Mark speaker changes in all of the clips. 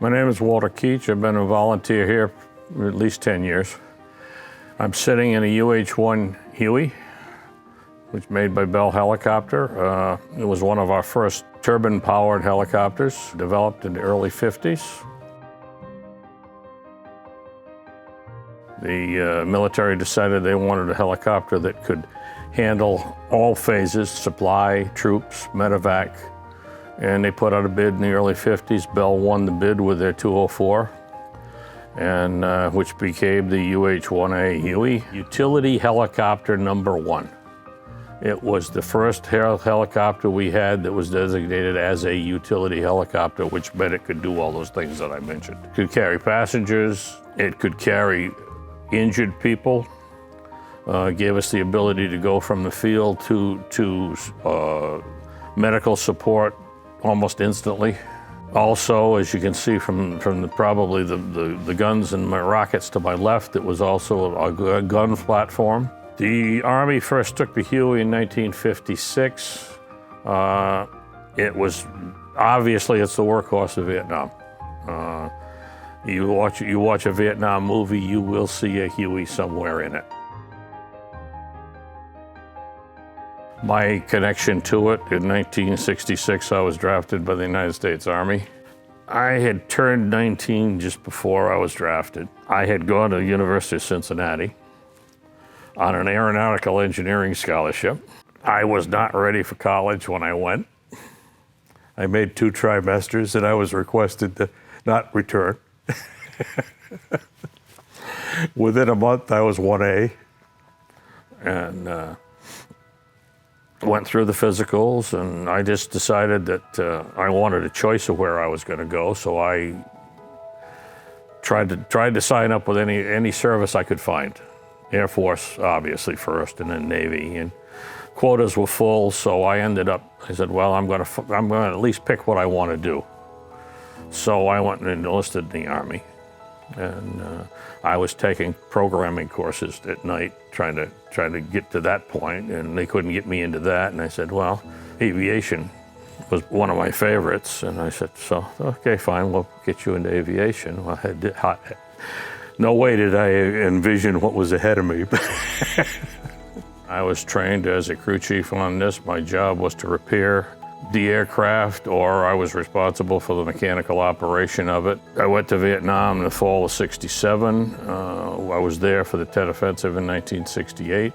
Speaker 1: My name is Walter Keach. I've been a volunteer here for at least 10 years. I'm sitting in a UH-1 Huey, which was made by Bell Helicopter. It was one of our first turbine-powered helicopters, developed in the early 50s. The military decided they wanted a helicopter that could handle all phases, supply, troops, medevac, and they put out a bid in the early 50s. Bell won the bid with their 204, and which became the UH-1A Huey, utility helicopter number 1. It was the first helicopter we had that was designated as a utility helicopter, which meant it could do all those things that I mentioned. It could carry passengers, it could carry injured people, gave us the ability to go from the field to medical support almost instantly. Also, as you can see from probably the guns and my rockets to my left, it was also a gun platform. The Army first took the Huey in 1956. It was, obviously, it's the workhorse of Vietnam. You watch a Vietnam movie, you will see a Huey somewhere in it. My connection to it, in 1966, I was drafted by the United States Army. I had turned 19 just before I was drafted. I had gone to the University of Cincinnati on an aeronautical engineering scholarship. I was not ready for college when I went. I made 2 trimesters and I was requested to not return. Within a month, I was 1A and went through the physicals, and I just decided that I wanted a choice of where I was going to go, so I tried to sign up with any service I could find. Air Force, obviously, first, and then Navy, and quotas were full, so I said, well, I'm going to at least pick what I want to do. So I went and enlisted in the Army, and I was taking programming courses at night, trying to get to that point, and they couldn't get me into that. And I said, well, aviation was one of my favorites, and I said, so okay, fine, we'll get you into aviation. Well, no way did I envision what was ahead of me. I was trained as a crew chief on this. My job was to repair the aircraft, or I was responsible for the mechanical operation of it. I went to Vietnam in the fall of '67. I was there for the Tet Offensive in 1968.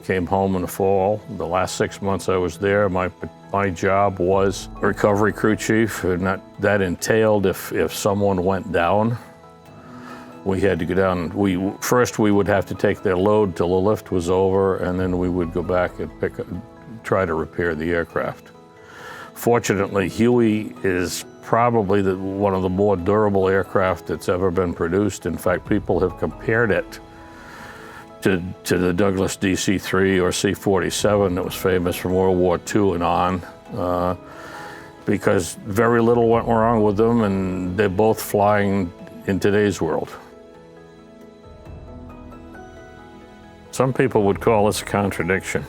Speaker 1: Came home in the fall. The last 6 months I was there, my job was recovery crew chief, and that entailed if someone went down, we had to go down. First we would have to take their load till the lift was over, and then we would go back and try to repair the aircraft. Fortunately, Huey is probably one of the more durable aircraft that's ever been produced. In fact, people have compared it to the Douglas DC-3 or C-47 that was famous from World War II and on, because very little went wrong with them, and they're both flying in today's world. Some people would call this a contradiction.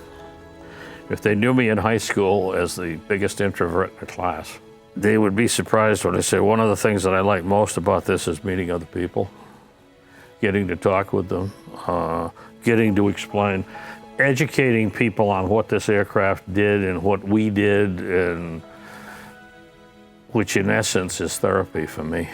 Speaker 1: If they knew me in high school as the biggest introvert in the class, they would be surprised when I say one of the things that I like most about this is meeting other people, getting to talk with them, getting to explain, educating people on what this aircraft did and what we did, and which in essence is therapy for me.